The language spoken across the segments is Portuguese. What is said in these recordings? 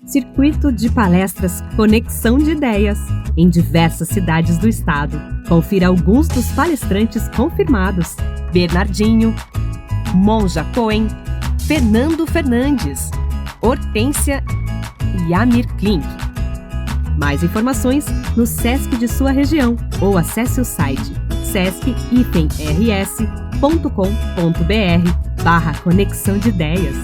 Circuito de palestras Conexão de Ideias, em diversas cidades do estado. Confira alguns dos palestrantes confirmados: Bernardinho, Monja Cohen, Fernando Fernandes, Hortência e Amir Klink. Mais informações no Sesc de sua região ou acesse o site sesc-rs.com.br/conexão de ideias.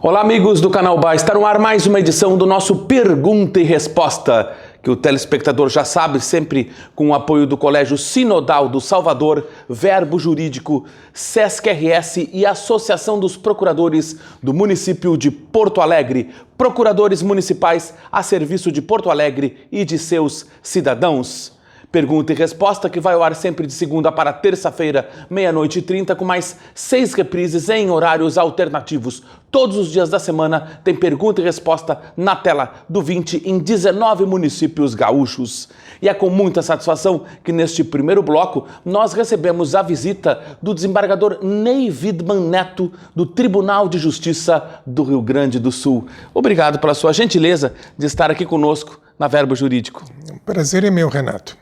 Olá, amigos do Canal Ba, está no ar mais uma edição do nosso Pergunta e Resposta, que o telespectador já sabe, sempre com o apoio do Colégio Sinodal do Salvador, Verbo Jurídico, Sesc-RS e Associação dos Procuradores do município de Porto Alegre, procuradores municipais a serviço de Porto Alegre e de seus cidadãos. Pergunta e resposta que vai ao ar sempre de segunda para terça-feira, 00h30, com mais 6 reprises em horários alternativos. Todos os dias da semana tem pergunta e resposta na tela do 20 em 19 municípios gaúchos. E é com muita satisfação que neste primeiro bloco nós recebemos a visita do desembargador Ney Widmann Neto, do Tribunal de Justiça do Rio Grande do Sul. Obrigado pela sua gentileza de estar aqui conosco na Verbo Jurídico. O prazer é meu, Renato.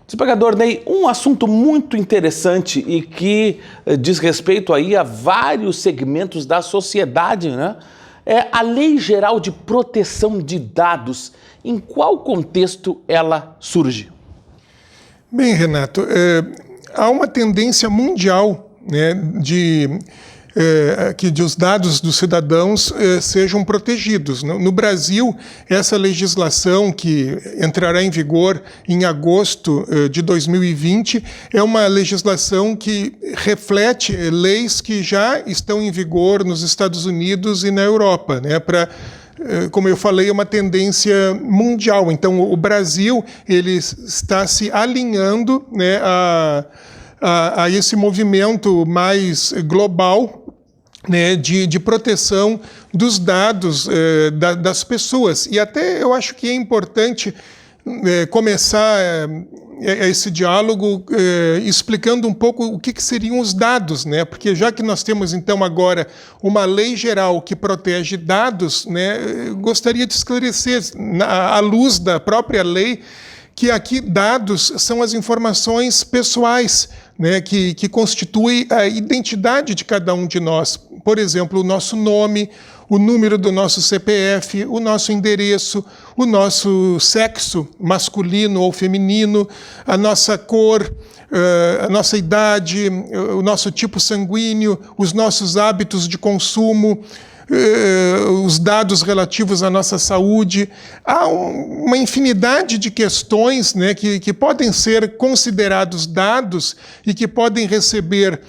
Desembargador Ney, um assunto muito interessante e que diz respeito aí a vários segmentos da sociedade, né? É a Lei Geral de Proteção de Dados. Em qual contexto ela surge? Bem, Renato, há uma tendência mundial, né, que os dados dos cidadãos sejam protegidos. No Brasil, essa legislação, que entrará em vigor em agosto de 2020, é uma legislação que reflete leis que já estão em vigor nos Estados Unidos e na Europa, né, como eu falei, é uma tendência mundial. Então, o Brasil ele está se alinhando, né, a esse movimento mais global, né, de proteção dos dados das pessoas. E até eu acho que é importante começar esse diálogo explicando um pouco o que seriam os dados, né? Porque já que nós temos então agora uma lei geral que protege dados, né, gostaria de esclarecer, à luz da própria lei, que aqui dados são as informações pessoais, né, que constituem a identidade de cada um de nós. Por exemplo, o nosso nome, o número do nosso CPF, o nosso endereço, o nosso sexo masculino ou feminino, a nossa cor, a nossa idade, o nosso tipo sanguíneo, os nossos hábitos de consumo, os dados relativos à nossa saúde. Há uma infinidade de questões, né, que podem ser considerados dados e que podem receber,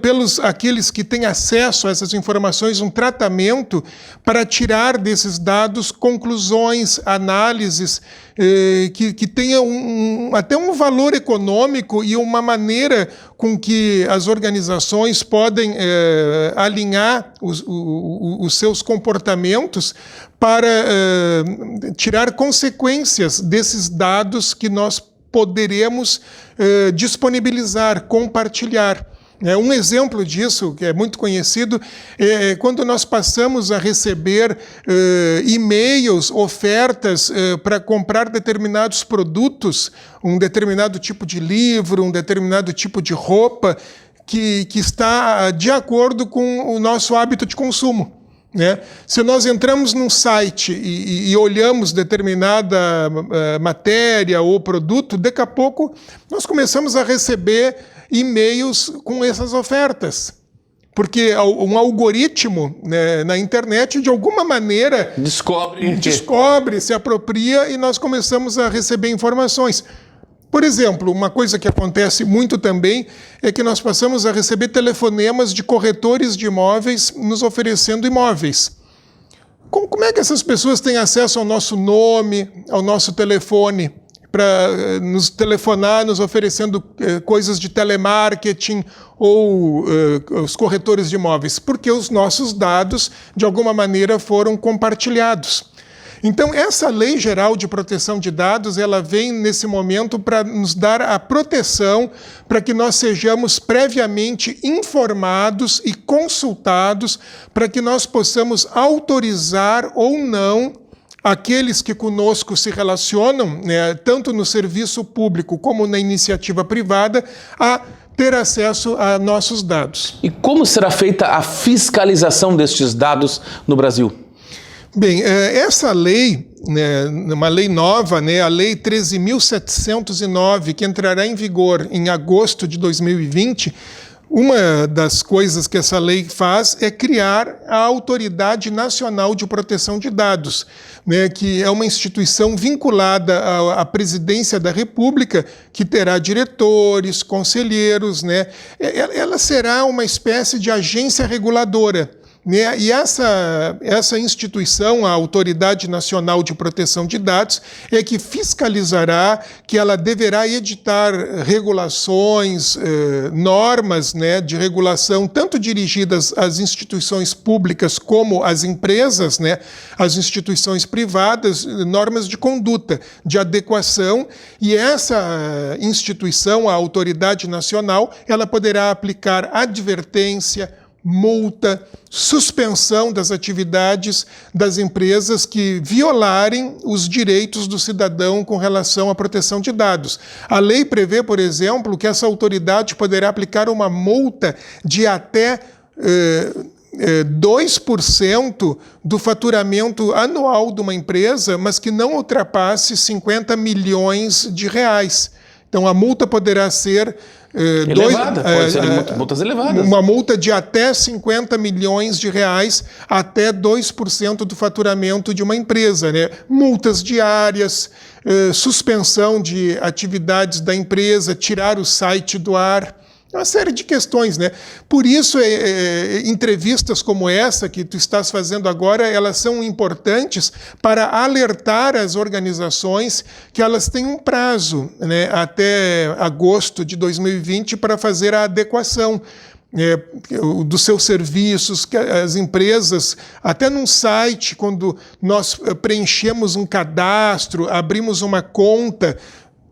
pelos aqueles que têm acesso a essas informações, um tratamento para tirar desses dados conclusões, análises que tenham até um valor econômico e uma maneira com que as organizações podem alinhar os seus comportamentos para tirar consequências desses dados que nós poderemos disponibilizar, compartilhar. Um exemplo disso, que é muito conhecido, é quando nós passamos a receber e-mails, ofertas para comprar determinados produtos, um determinado tipo de livro, um determinado tipo de roupa, que está de acordo com o nosso hábito de consumo. Né? Se nós entramos num site e olhamos determinada matéria ou produto, daqui a pouco nós começamos a receber e-mails com essas ofertas. Porque um algoritmo, né, na internet, de alguma maneira, descobre, se apropria e nós começamos a receber informações. Por exemplo, uma coisa que acontece muito também é que nós passamos a receber telefonemas de corretores de imóveis nos oferecendo imóveis. Como é que essas pessoas têm acesso ao nosso nome, ao nosso telefone, para nos telefonar, nos oferecendo coisas de telemarketing ou os corretores de imóveis? Porque os nossos dados, de alguma maneira, foram compartilhados. Então, essa Lei Geral de Proteção de Dados, ela vem nesse momento para nos dar a proteção para que nós sejamos previamente informados e consultados para que nós possamos autorizar ou não aqueles que conosco se relacionam, né, tanto no serviço público como na iniciativa privada, a ter acesso a nossos dados. E como será feita a fiscalização destes dados no Brasil? Bem, essa lei, né, uma lei nova, né, a Lei 13.709, que entrará em vigor em agosto de 2020, uma das coisas que essa lei faz é criar a Autoridade Nacional de Proteção de Dados, né, que é uma instituição vinculada à Presidência da República, que terá diretores, conselheiros, né? Ela será uma espécie de agência reguladora. E essa instituição, a Autoridade Nacional de Proteção de Dados, é que fiscalizará, que ela deverá editar regulações, normas, né, de regulação, tanto dirigidas às instituições públicas como às empresas, né, às instituições privadas, normas de conduta, de adequação, e essa instituição, a Autoridade Nacional, ela poderá aplicar advertência, multa, suspensão das atividades das empresas que violarem os direitos do cidadão com relação à proteção de dados. A lei prevê, por exemplo, que essa autoridade poderá aplicar uma multa de até 2% do faturamento anual de uma empresa, mas que não ultrapasse 50 milhões de reais. Então, a multa poderá ser elevada, pode ser multas elevadas. Uma multa de até 50 milhões de reais, até 2% do faturamento de uma empresa, né? Multas diárias, suspensão de atividades da empresa, tirar o site do ar. Uma série de questões, né? Por isso, entrevistas como essa que tu estás fazendo agora, elas são importantes para alertar as organizações que elas têm um prazo, né, até agosto de 2020 para fazer a adequação dos seus serviços, que as empresas, até num site, quando nós preenchemos um cadastro, abrimos uma conta,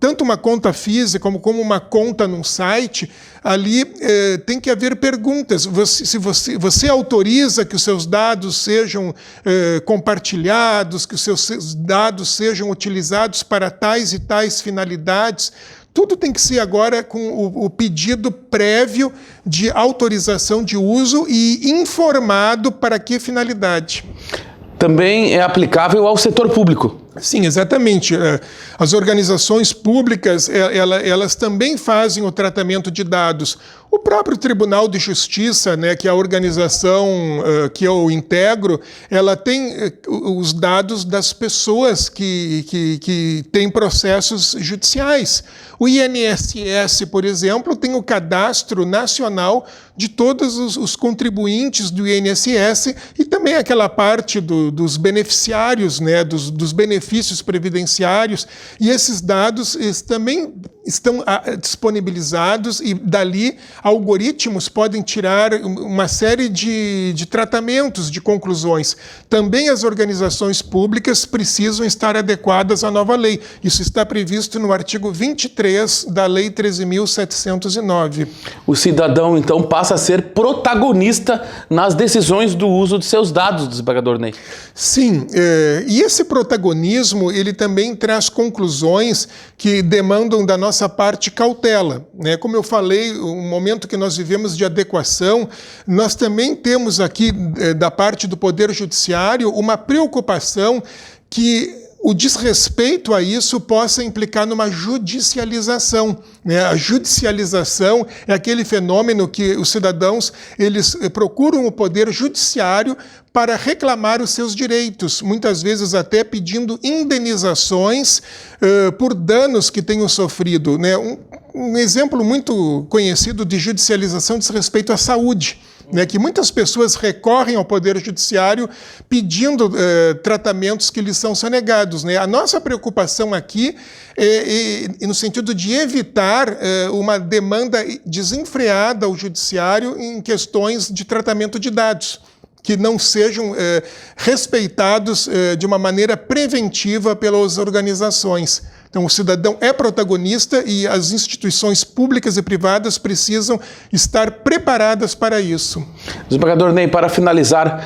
tanto uma conta física como uma conta num site, ali tem que haver perguntas. Se você autoriza que os seus dados sejam compartilhados, que os seus dados sejam utilizados para tais e tais finalidades, tudo tem que ser agora com o pedido prévio de autorização de uso e informado para que finalidade. Também é aplicável ao setor público. Sim, exatamente. As organizações públicas, elas também fazem o tratamento de dados. O próprio Tribunal de Justiça, né, que é a organização que eu integro, ela tem os dados das pessoas que têm processos judiciais. O INSS, por exemplo, tem o cadastro nacional de todos os contribuintes do INSS e também aquela parte dos beneficiários, né, dos benefícios previdenciários, e esses dados também estão disponibilizados e dali algoritmos podem tirar uma série de tratamentos, de conclusões. Também as organizações públicas precisam estar adequadas à nova lei. Isso está previsto no artigo 23 da Lei 13.709. O cidadão, então, passa a ser protagonista nas decisões do uso de seus dados, desembargador Ney. Sim, e esse protagonismo, ele também traz conclusões que demandam da nossa parte cautela, né? Como eu falei, o momento que nós vivemos de adequação, nós também temos aqui, da parte do Poder Judiciário, uma preocupação que o desrespeito a isso possa implicar numa judicialização, né? A judicialização é aquele fenômeno que os cidadãos eles procuram o Poder Judiciário para reclamar os seus direitos, muitas vezes até pedindo indenizações por danos que tenham sofrido, né? Um exemplo muito conhecido de judicialização diz respeito à saúde, né, que muitas pessoas recorrem ao Poder Judiciário pedindo tratamentos que lhes são sonegados, né? A nossa preocupação aqui é no sentido de evitar uma demanda desenfreada ao Judiciário em questões de tratamento de dados. que não sejam respeitados de uma maneira preventiva pelas organizações. Então, o cidadão é protagonista e as instituições públicas e privadas precisam estar preparadas para isso. Desembargador Ney, para finalizar,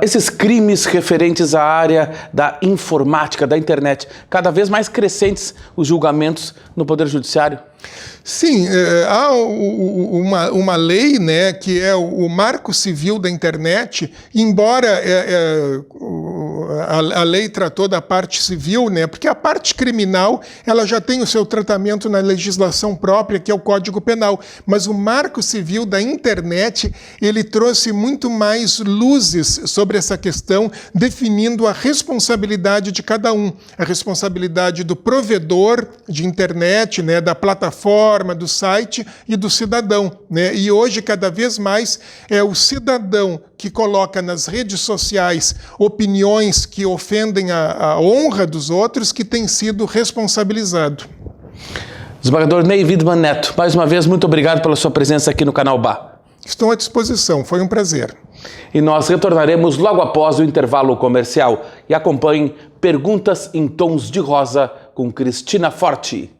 esses crimes referentes à área da informática, da internet, cada vez mais crescentes os julgamentos no Poder Judiciário? Sim, há uma lei, né, que é o Marco Civil da Internet, embora a lei tratou da parte civil, né, porque a parte criminal ela já tem o seu tratamento na legislação própria, que é o Código Penal, mas o Marco Civil da Internet, ele trouxe muito mais luzes sobre essa questão, definindo a responsabilidade de cada um, a responsabilidade do provedor de internet, né, da plataforma, do site e do cidadão, né? E hoje, cada vez mais, é o cidadão que coloca nas redes sociais opiniões que ofendem a honra dos outros que tem sido responsabilizado. Desembargador Ney Widmann Neto, mais uma vez, muito obrigado pela sua presença aqui no Canal Bá. Estou à disposição, foi um prazer. E nós retornaremos logo após o intervalo comercial. E acompanhem Perguntas em Tons de Rosa com Cristina Forte.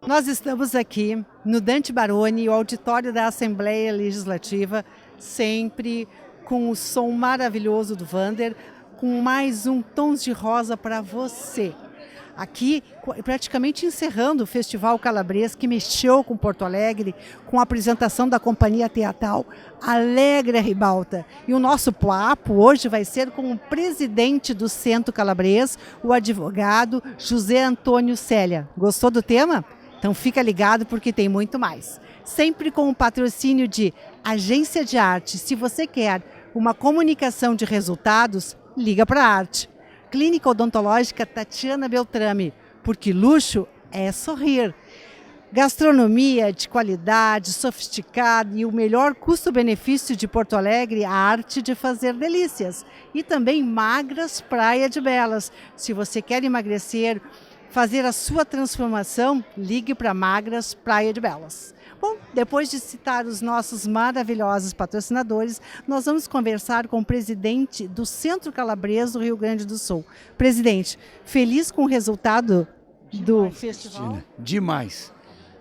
Nós estamos aqui no Dante Baroni, o auditório da Assembleia Legislativa, sempre com o som maravilhoso do Vander, com mais um Tons de Rosa para você. Aqui, praticamente encerrando o Festival Calabres, que mexeu com Porto Alegre, com a apresentação da companhia teatral Alegre Ribalta. E o nosso papo hoje vai ser com o presidente do Centro Calabres, o advogado José Antônio Célia. Gostou do tema? Então fica ligado porque tem muito mais. Sempre com o patrocínio de Agência de Arte. Se você quer uma comunicação de resultados, liga para a arte. Clínica Odontológica Tatiana Beltrame, porque luxo é sorrir. Gastronomia de qualidade, sofisticada e o melhor custo-benefício de Porto Alegre, a arte de fazer delícias. E também Magras Praia de Belas. Se você quer emagrecer, fazer a sua transformação, ligue para Magras Praia de Belas. Bom, depois de citar os nossos maravilhosos patrocinadores, nós vamos conversar com o presidente do Centro Calabres do Rio Grande do Sul. Presidente, feliz com o resultado do festival? Demais.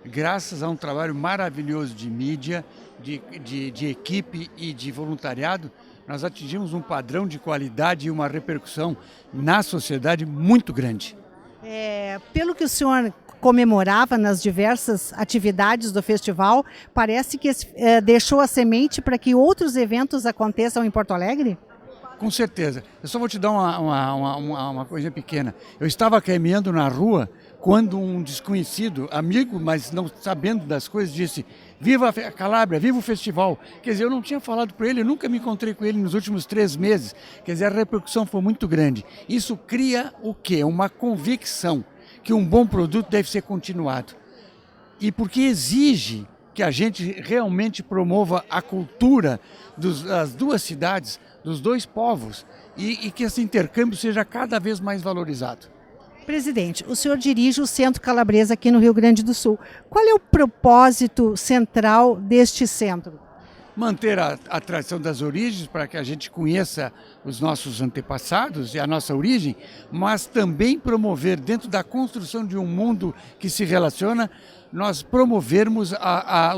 Graças a um trabalho maravilhoso de mídia, de equipe e de voluntariado, nós atingimos um padrão de qualidade e uma repercussão na sociedade muito grande. Pelo que o senhor comemorava nas diversas atividades do festival, parece que deixou a semente para que outros eventos aconteçam em Porto Alegre? Com certeza. Eu só vou te dar uma coisa pequena. Eu estava caminhando na rua quando um desconhecido, amigo, mas não sabendo das coisas, disse: "Viva a Calábria, viva o festival". Quer dizer, eu não tinha falado para ele, eu nunca me encontrei com ele nos últimos 3 meses. Quer dizer, a repercussão foi muito grande. Isso cria o quê? Uma convicção que um bom produto deve ser continuado. E porque exige que a gente realmente promova a cultura das duas cidades, dos dois povos, e que esse intercâmbio seja cada vez mais valorizado. Presidente, o senhor dirige o Centro Calabres aqui no Rio Grande do Sul. Qual é o propósito central deste centro? Manter a tradição das origens para que a gente conheça os nossos antepassados e a nossa origem, mas também promover dentro da construção de um mundo que se relaciona nós promovermos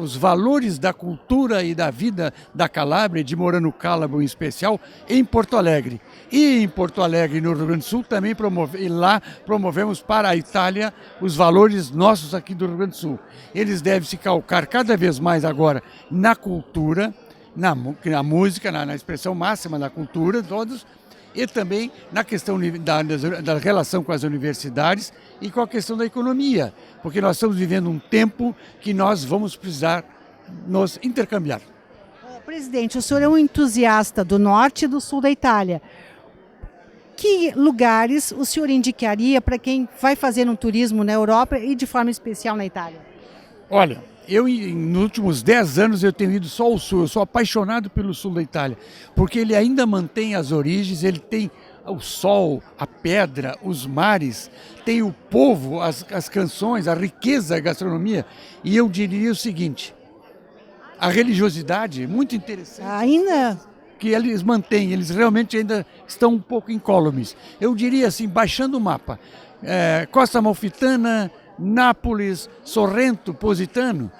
os valores da cultura e da vida da Calábria, de Morano Cálabro em especial, em Porto Alegre. E em Porto Alegre, no Rio Grande do Sul, também promovemos para a Itália os valores nossos aqui do Rio Grande do Sul. Eles devem se calcar cada vez mais agora na cultura, na música, na expressão máxima da cultura, todos, e também na questão da relação com as universidades e com a questão da economia, porque nós estamos vivendo um tempo que nós vamos precisar nos intercambiar. Presidente, o senhor é um entusiasta do norte e do sul da Itália. Que lugares o senhor indicaria para quem vai fazer um turismo na Europa e de forma especial na Itália? Olha, nos últimos 10 anos eu tenho ido só ao sul, eu sou apaixonado pelo sul da Itália, porque ele ainda mantém as origens, ele tem o sol, a pedra, os mares, tem o povo, as canções, a riqueza da gastronomia. E eu diria o seguinte, a religiosidade, muito interessante. Ainda? Que eles mantêm, eles realmente ainda estão um pouco incólumes. Eu diria assim, baixando o mapa, Costa Amalfitana, Nápoles, Sorrento, Positano,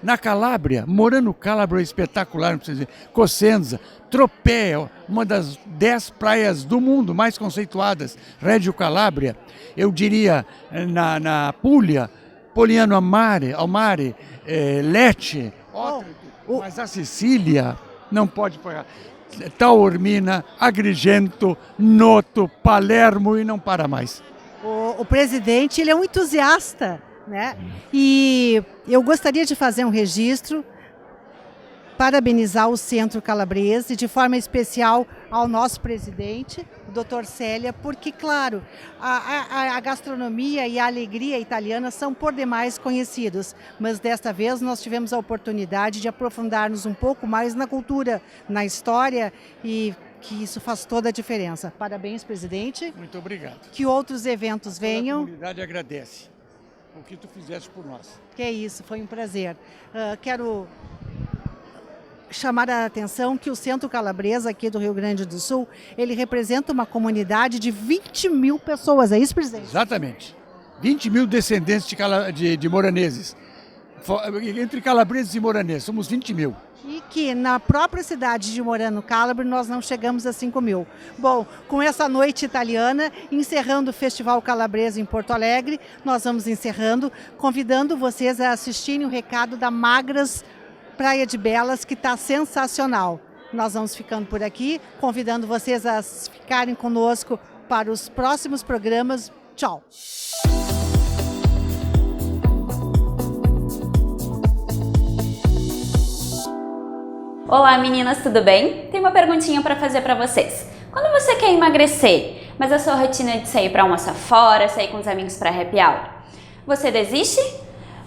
na Calábria, Morano Cálabro é espetacular, não precisa dizer, Cosenza, Tropea, uma das 10 praias do mundo mais conceituadas, Reggio Calabria, eu diria na Puglia, Poliano Almare, Lecce, mas a Sicília não pode pagar. Taormina, Agrigento, Noto, Palermo e não para mais. O presidente, ele é um entusiasta, né? E eu gostaria de fazer um registro, parabenizar o Centro Calabrese, de forma especial ao nosso presidente, o Dr. Célia, porque, claro, a gastronomia e a alegria italiana são por demais conhecidos, mas desta vez nós tivemos a oportunidade de aprofundarmos um pouco mais na cultura, na história, e que isso faz toda a diferença. Parabéns, presidente. Muito obrigado. Que outros eventos venham. A comunidade agradece o que tu fizeste por nós. Que é isso, foi um prazer. Quero chamar a atenção que o Centro Calabresa aqui do Rio Grande do Sul, ele representa uma comunidade de 20 mil pessoas, é isso, presidente? Exatamente. 20 mil descendentes de moraneses. Entre calabreses e moraneses, somos 20 mil. E que na própria cidade de Morano Cálabro nós não chegamos a 5 mil. Bom, com essa noite italiana, encerrando o Festival Calabresa em Porto Alegre, nós vamos encerrando, convidando vocês a assistirem o recado da Magras Praia de Belas, que está sensacional. Nós vamos ficando por aqui, convidando vocês a ficarem conosco para os próximos programas. Tchau! Olá meninas, tudo bem? Tem uma perguntinha para fazer para vocês. Quando você quer emagrecer, mas a sua rotina é de sair para almoçar fora, sair com os amigos para happy hour, você desiste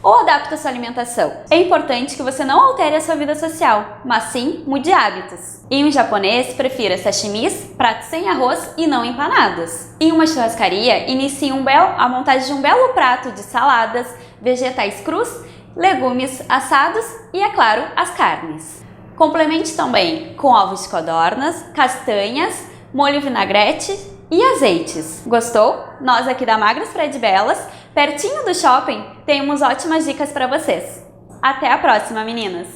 ou adapta a sua alimentação? É importante que você não altere a sua vida social, mas sim mude hábitos. Em um japonês, prefira sashimis, pratos sem arroz e não empanadas. Em uma churrascaria, inicie a montagem de um belo prato de saladas, vegetais crus, legumes assados e, é claro, as carnes. Complemente também com ovos de codornas, castanhas, molho vinagrete e azeites. Gostou? Nós aqui da Magras Praia de Belas, pertinho do shopping, temos ótimas dicas para vocês. Até a próxima, meninas!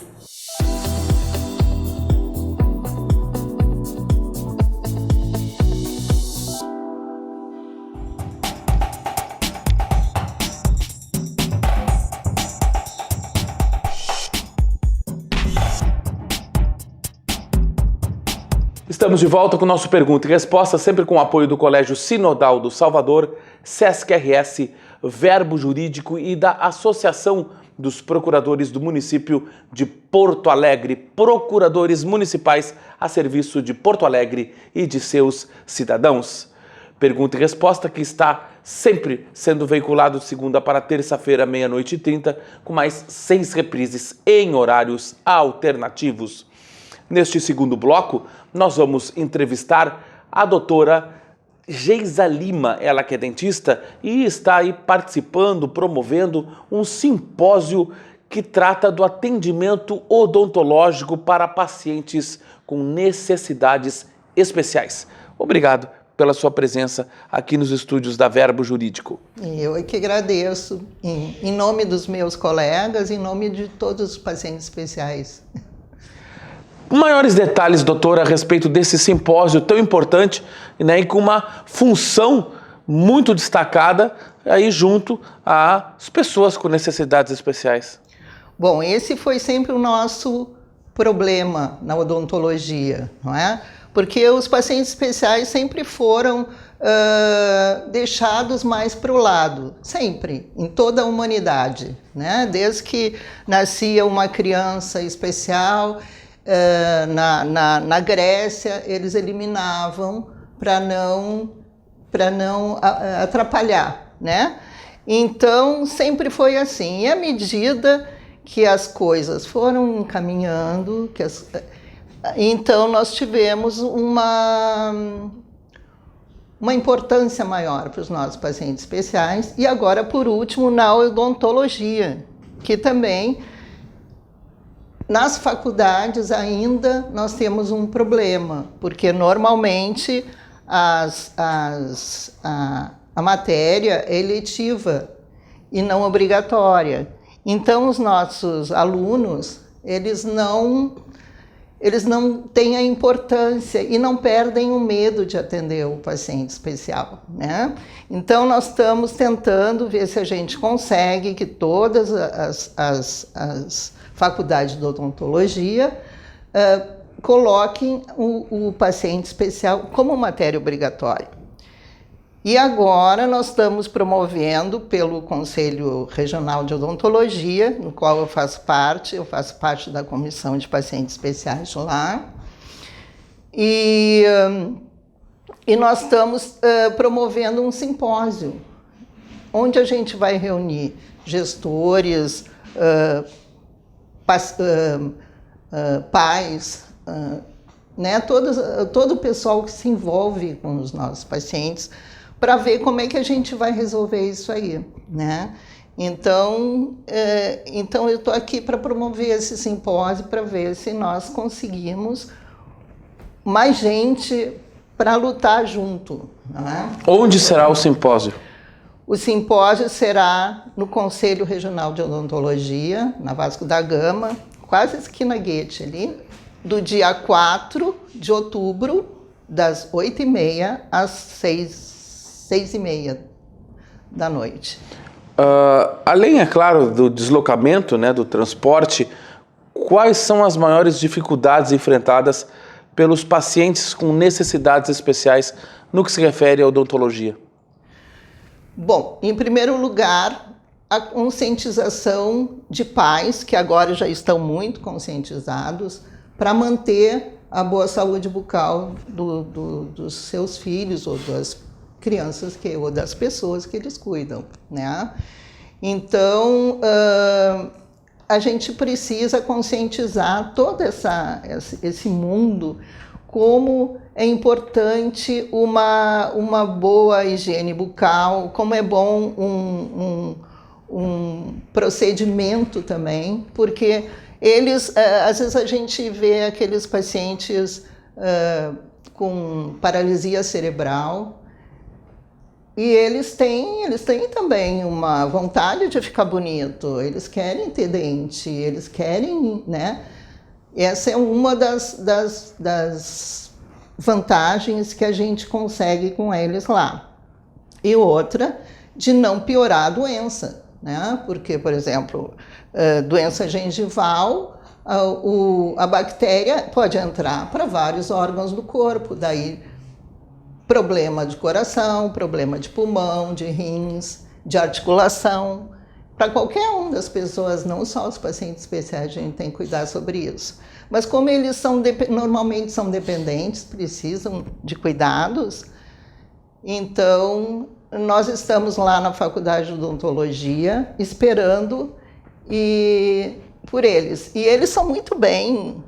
Estamos de volta com o nosso Pergunta e Resposta, sempre com o apoio do Colégio Sinodal do Salvador, SESC-RS, Verbo Jurídico e da Associação dos Procuradores do Município de Porto Alegre, procuradores municipais a serviço de Porto Alegre e de seus cidadãos. Pergunta e Resposta que está sempre sendo veiculado de segunda para terça-feira, 00h30, com mais 6 reprises em horários alternativos. Neste segundo bloco, nós vamos entrevistar a doutora Geisa Lima, ela que é dentista e está aí participando, promovendo um simpósio que trata do atendimento odontológico para pacientes com necessidades especiais. Obrigado pela sua presença aqui nos estúdios da Verbo Jurídico. Eu é que agradeço, em nome dos meus colegas, em nome de todos os pacientes especiais. Maiores detalhes, doutora, a respeito desse simpósio tão importante, né, e com uma função muito destacada aí junto às pessoas com necessidades especiais. Bom, esse foi sempre o nosso problema na odontologia, não é? Porque os pacientes especiais sempre foram deixados mais para o lado, sempre, em toda a humanidade, né? Desde que nascia uma criança especial, na Grécia, eles eliminavam para não atrapalhar, né? Então, sempre foi assim. E à medida que as coisas foram caminhando, então nós tivemos uma importância maior para os nossos pacientes especiais. E agora, por último, na odontologia, que também, nas faculdades ainda nós temos um problema, porque normalmente a matéria é eletiva e não obrigatória. Então, os nossos alunos, eles não têm a importância e não perdem o medo de atender o paciente especial, né? Então, nós estamos tentando ver se a gente consegue que todas as faculdades de odontologia coloquem o paciente especial como matéria obrigatória. E agora nós estamos promovendo pelo Conselho Regional de Odontologia, no qual eu faço parte da Comissão de Pacientes Especiais lá, e nós estamos promovendo um simpósio, onde a gente vai reunir gestores, pais, né, todo o pessoal que se envolve com os nossos pacientes, para ver como é que a gente vai resolver isso aí, né? Então eu estou aqui para promover esse simpósio, para ver se nós conseguimos mais gente para lutar junto, né? Onde será o simpósio? O simpósio será no Conselho Regional de Odontologia, na Vasco da Gama, quase esquina Goethe ali, do dia 4 de outubro, das 8h30 às 6h30 da noite. Além, é claro, do deslocamento, né, do transporte, quais são as maiores dificuldades enfrentadas pelos pacientes com necessidades especiais no que se refere à odontologia? Bom, em primeiro lugar, a conscientização de pais, que agora já estão muito conscientizados, para manter a boa saúde bucal dos seus filhos ou das crianças ou das pessoas que eles cuidam, né? Então, a gente precisa conscientizar todo esse mundo, como é importante uma boa higiene bucal, como é bom um procedimento também, porque às vezes a gente vê aqueles pacientes com paralisia cerebral, e eles têm também uma vontade de ficar bonito, eles querem ter dente, eles querem, né? Essa é uma das vantagens que a gente consegue com eles lá. E outra, de não piorar a doença, né? Porque, por exemplo, doença gengival, a bactéria pode entrar para vários órgãos do corpo, daí problema de coração, problema de pulmão, de rins, de articulação. Para qualquer uma das pessoas, não só os pacientes especiais, a gente tem que cuidar sobre isso. Mas como eles normalmente são dependentes, precisam de cuidados, então nós estamos lá na Faculdade de Odontologia esperando por eles. E eles são muito bem-vindos,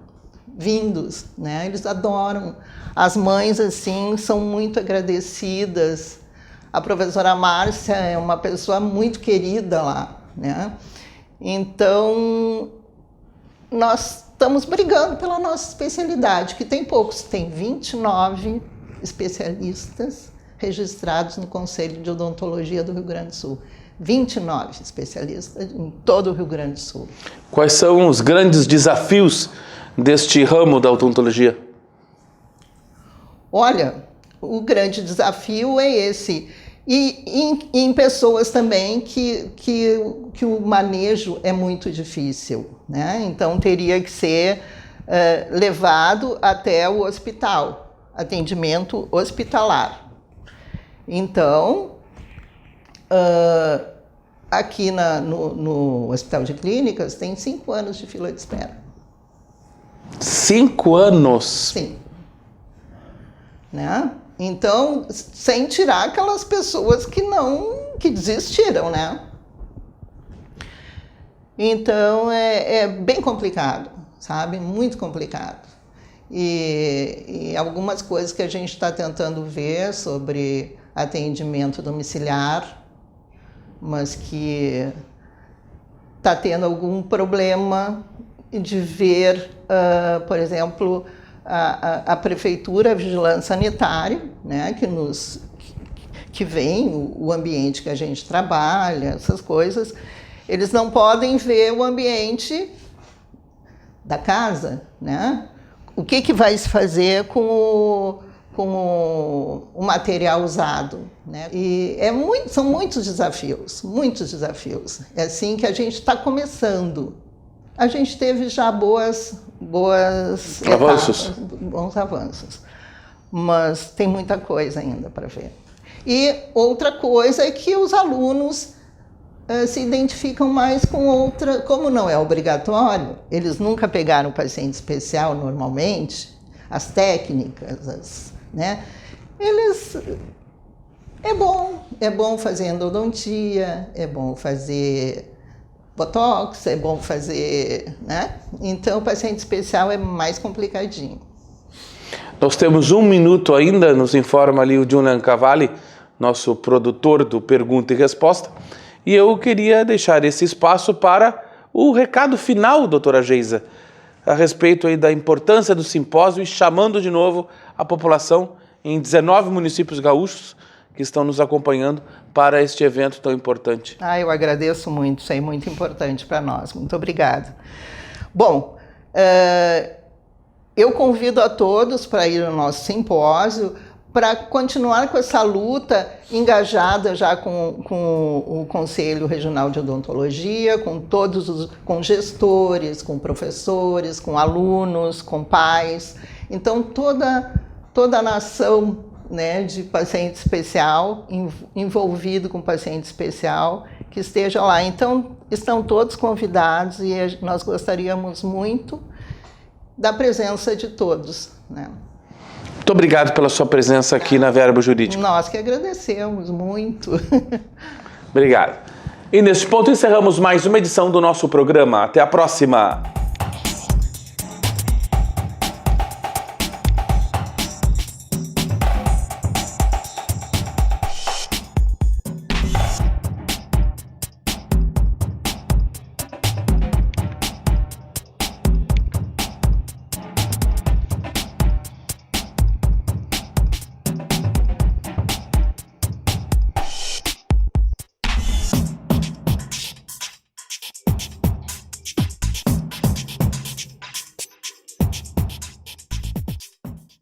né? Eles adoram. As mães, assim, são muito agradecidas. A professora Márcia é uma pessoa muito querida lá, né? Então, nós estamos brigando pela nossa especialidade, que tem poucos, tem 29 especialistas registrados no Conselho de Odontologia do Rio Grande do Sul. 29 especialistas em todo o Rio Grande do Sul. Quais são os grandes desafios deste ramo da odontologia? Olha, o grande desafio é esse. E em pessoas também que o manejo é muito difícil, né? Então teria que ser levado até o hospital, atendimento hospitalar. Então, aqui no Hospital de Clínicas tem 5 anos de fila de espera. 5 anos? Sim. Né? Então, sem tirar aquelas pessoas que desistiram, né? Então, é bem complicado, sabe? Muito complicado. E algumas coisas que a gente está tentando ver sobre atendimento domiciliar, mas que está tendo algum problema de ver, por exemplo, a prefeitura, a vigilância sanitária, né, que vem o ambiente que a gente trabalha, essas coisas, eles não podem ver o ambiente da casa, né? O que vai se fazer com o material usado, né? E são muitos desafios, muitos desafios. É assim que a gente está começando. A gente teve já bons avanços, mas tem muita coisa ainda para ver. E outra coisa é que os alunos se identificam mais com outra, como não é obrigatório, eles nunca pegaram paciente especial normalmente, as técnicas, né? É bom fazer endodontia, é bom fazer botox, é bom fazer, né? Então, o paciente especial é mais complicadinho. Nós temos 1 minuto ainda, nos informa ali o Julian Cavalli, nosso produtor do Pergunta e Resposta, e eu queria deixar esse espaço para o recado final, doutora Geisa, a respeito aí da importância do simpósio e chamando de novo a população em 19 municípios gaúchos que estão nos acompanhando para este evento tão importante. Eu agradeço muito, isso é muito importante para nós. Muito obrigada. Bom, eu convido a todos para ir ao nosso simpósio, para continuar com essa luta engajada já com o Conselho Regional de Odontologia, com gestores, com professores, com alunos, com pais. Então, toda a nação, né, de paciente especial, envolvido com paciente especial, que esteja lá. Então, estão todos convidados e nós gostaríamos muito da presença de todos, né? Muito obrigado pela sua presença aqui na Verbo Jurídico. Nós que agradecemos muito. Obrigado. E neste ponto encerramos mais uma edição do nosso programa. Até a próxima!